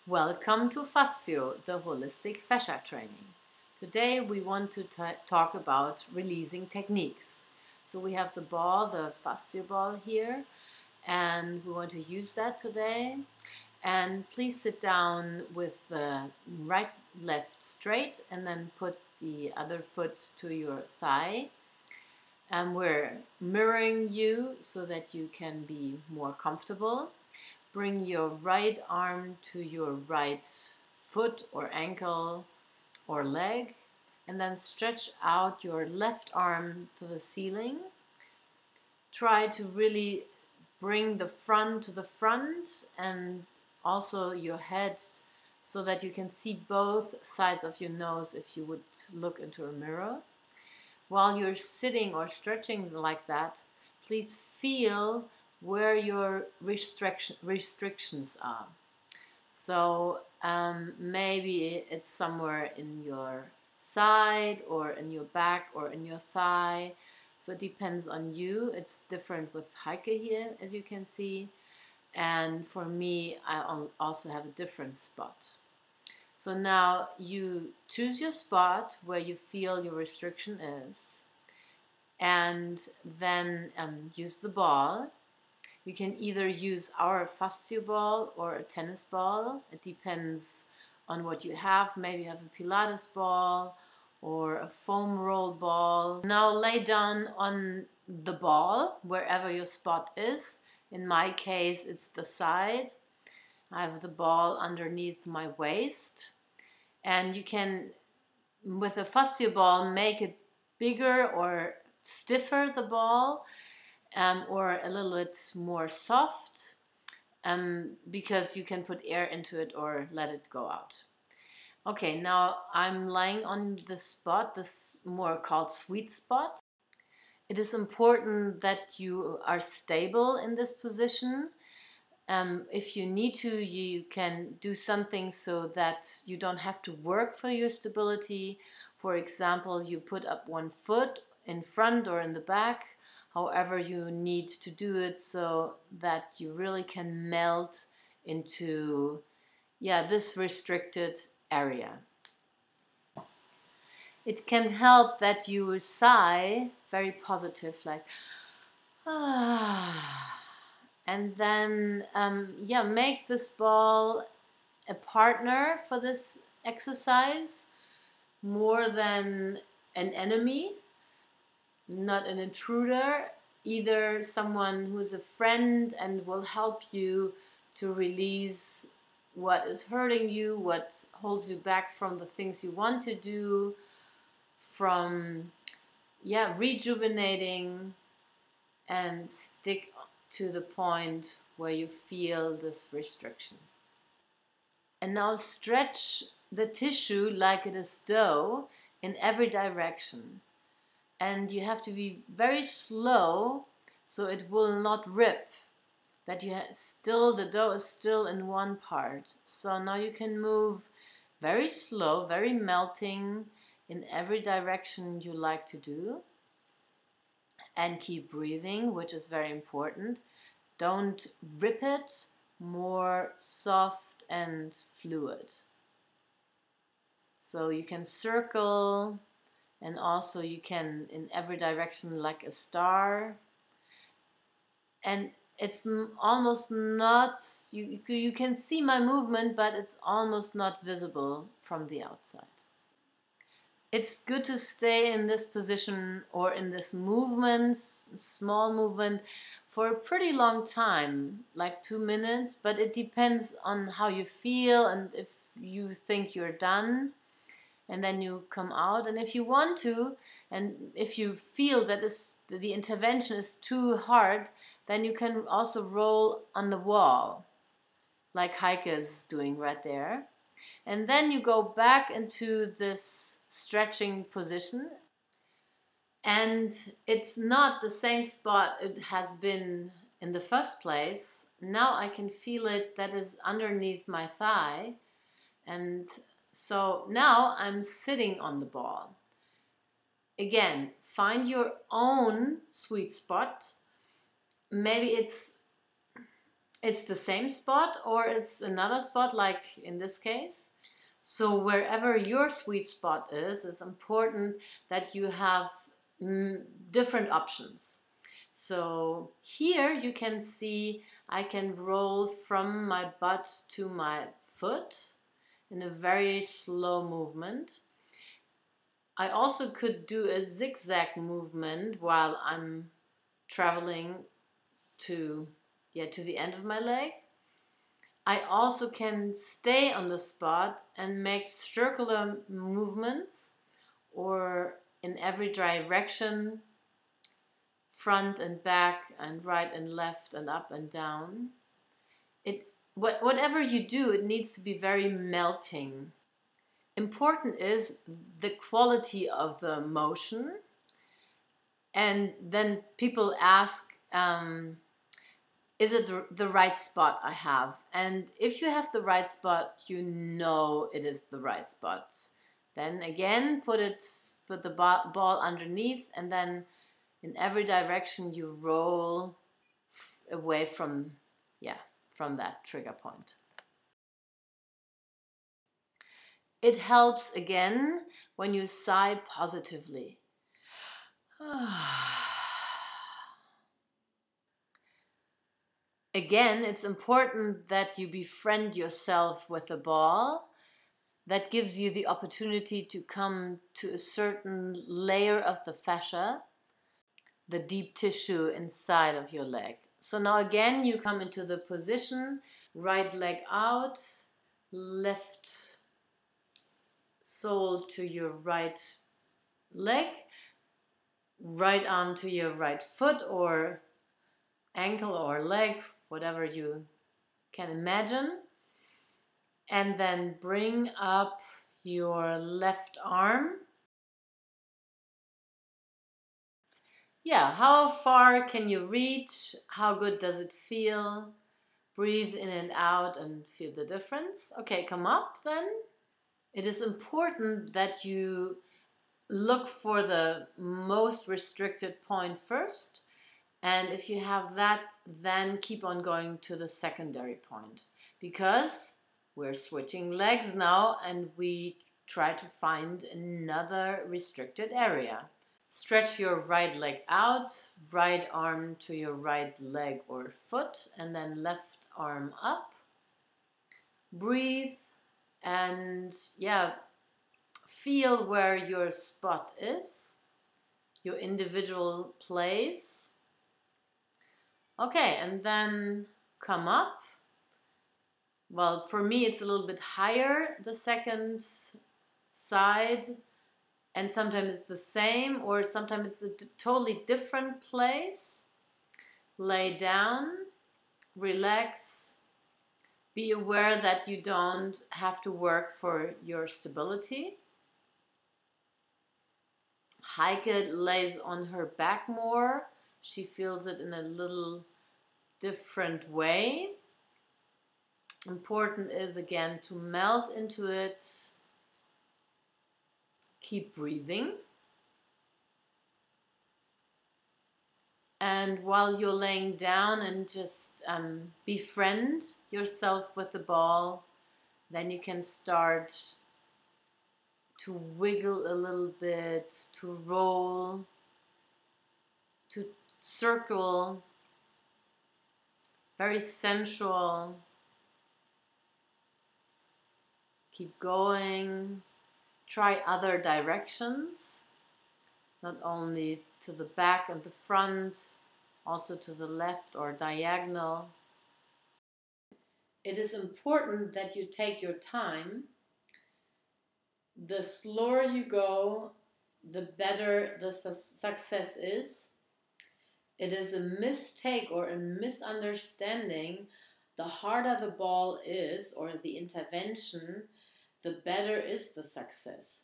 Welcome to FASZIO, the holistic fascia training. Today we want to talk about releasing techniques. So we have the ball, the FASZIO ball here, and we want to use that today. And please sit down with the right left straight and then put the other foot to your thigh. And we're mirroring you so that you can be more comfortable. Bring your right arm to your right foot or ankle or leg, and then stretch out your left arm to the ceiling. Try to really bring the front to the front and also your head so that you can see both sides of your nose if you would look into a mirror. While you're sitting or stretching like that, please feel where your restrictions are. So maybe it's somewhere in your side or in your back or in your thigh. So it depends on you. It's different with Heike here, as you can see. And for me, I also have a different spot. So now you choose your spot where you feel your restriction is, and then use the ball. You can either use our FASZIO ball or a tennis ball. It depends on what you have. Maybe you have a Pilates ball or a foam roll ball. Now lay down on the ball wherever your spot is. In my case, it's the side. I have the ball underneath my waist, and you can, with a FASZIO ball, make it bigger or stiffer, the ball, or a little bit more soft, because you can put air into it or let it go out. Okay, now I'm lying on this spot, this more called sweet spot. It is important that you are stable in this position. If you need to, you can do something so that you don't have to work for your stability. For example, you put up one foot in front or in the back, however you need to do it, so that you really can melt into this restricted area. It can help that you sigh very positive, like ah. And then, make this ball a partner for this exercise more than an enemy, not an intruder, either someone who's a friend and will help you to release what is hurting you, what holds you back from the things you want to do, from rejuvenating, and stick to the point where you feel this restriction. And now stretch the tissue like it is dough in every direction. And you have to be very slow so it will not rip. That the dough is still in one part. So now you can move very slow, very melting in every direction you like to do. And keep breathing, which is very important. Don't rip it, more soft and fluid. So you can circle, and also you can in every direction like a star. And it's almost not, you can see my movement, but it's almost not visible from the outside. It's good to stay in this position or in this movement, small movement, for a pretty long time, like 2 minutes, but it depends on how you feel and if you think you're done, and then you come out. And if you want to, and if you feel that the intervention is too hard, then you can also roll on the wall, like Heike is doing right there. And then you go back into this stretching position, and it's not the same spot it has been in the first place. Now I can feel it, that is underneath my thigh, and so now I'm sitting on the ball. Again, find your own sweet spot. Maybe it's it's the same spot or it's another spot, like in this case. So wherever your sweet spot is, it's important that you have different options. So here you can see I can roll from my butt to my foot in a very slow movement. I also could do a zigzag movement while I'm traveling to the end of my leg. I also can stay on the spot and make circular movements or in every direction, front and back and right and left and up and down. Whatever you do, it needs to be very melting. Important is the quality of the motion. And then people ask, is it the right spot I have? And if you have the right spot, you know it is the right spot. Then again, put the ball underneath, and then in every direction you roll away from that trigger point. It helps again when you sigh positively. Again, it's important that you befriend yourself with the ball. That gives you the opportunity to come to a certain layer of the fascia, the deep tissue inside of your leg. So now again, you come into the position, right leg out, left sole to your right leg, right arm to your right foot or ankle or leg, whatever you can imagine. And then bring up your left arm. Yeah, how far can you reach? How good does it feel? Breathe in and out and feel the difference. Okay, come up then. It is important that you look for the most restricted point first. And if you have that, then keep on going to the secondary point. Because we're switching legs now and we try to find another restricted area. Stretch your right leg out, right arm to your right leg or foot, and then left arm up. Breathe and feel where your spot is, your individual place. Okay, and then come up. Well, for me it's a little bit higher, the second side, and sometimes it's the same or sometimes it's a totally different place. Lay down, relax, be aware that you don't have to work for your stability. Heike lays on her back more. She feels it in a little different way. Important is again to melt into it. Keep breathing. And while you're laying down and just befriend yourself with the ball, then you can start to wiggle a little bit, to roll, to circle, very sensual. Keep going. Try other directions, not only to the back and the front, also to the left or diagonal. It is important that you take your time. The slower you go, the better the success is. It is a mistake or a misunderstanding. The harder the ball is or the intervention, the better is the success.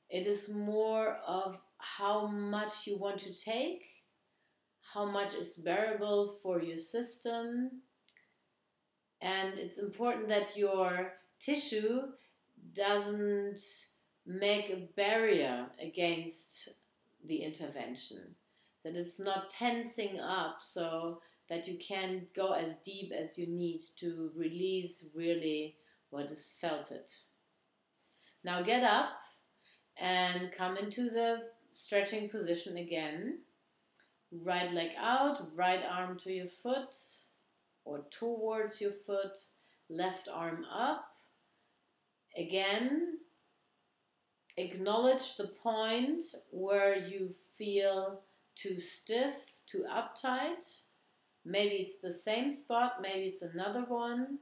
It is more of how much you want to take, how much is bearable for your system, and it's important that your tissue doesn't make a barrier against the intervention, that it's not tensing up, so that you can go as deep as you need to release really what is felted. Now get up and come into the stretching position again. Right leg out, right arm to your foot or towards your foot, left arm up. Again, acknowledge the point where you feel too stiff, too uptight. Maybe it's the same spot, maybe it's another one.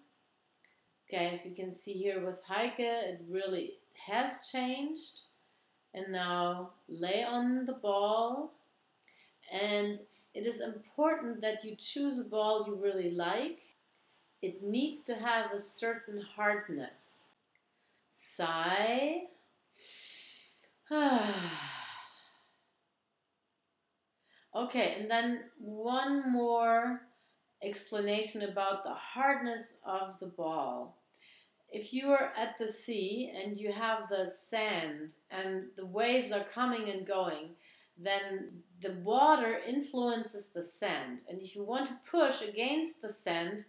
Okay, as you can see here with Heike, it really has changed. And now lay on the ball. And it is important that you choose a ball you really like. It needs to have a certain hardness. Sigh. Okay, and then one more explanation about the hardness of the ball. If you are at the sea and you have the sand and the waves are coming and going, then the water influences the sand. And if you want to push against the sand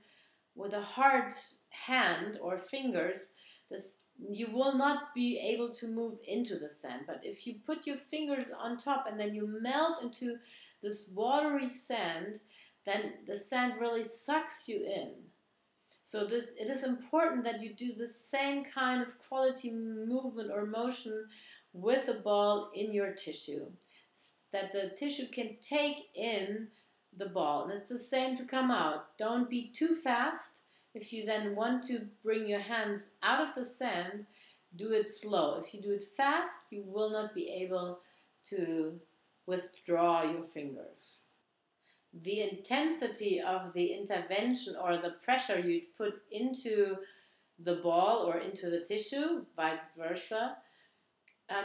with a hard hand or fingers, you will not be able to move into the sand. But if you put your fingers on top and then you melt into this watery sand, then the sand really sucks you in. So it is important that you do the same kind of quality movement or motion with the ball in your tissue, that the tissue can take in the ball. And it's the same to come out. Don't be too fast. If you then want to bring your hands out of the sand, do it slow. If you do it fast, you will not be able to withdraw your fingers. The intensity of the intervention or the pressure you put into the ball or into the tissue, vice versa,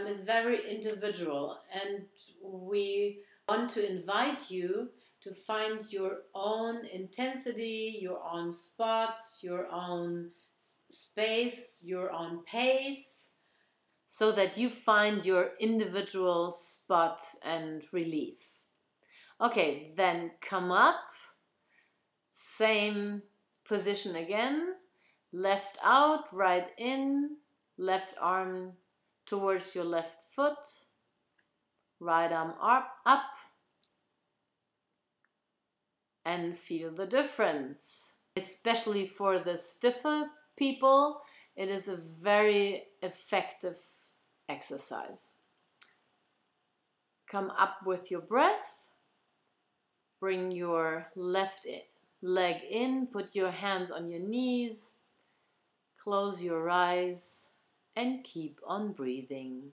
is very individual. And we want to invite you to find your own intensity, your own spots, your own space, your own pace, so that you find your individual spot and relief. Okay, then come up, same position again, left out, right in, left arm towards your left foot, right arm up, and feel the difference. Especially for the stiffer people, it is a very effective exercise. Come up with your breath. Bring your left leg in, put your hands on your knees, close your eyes, and keep on breathing.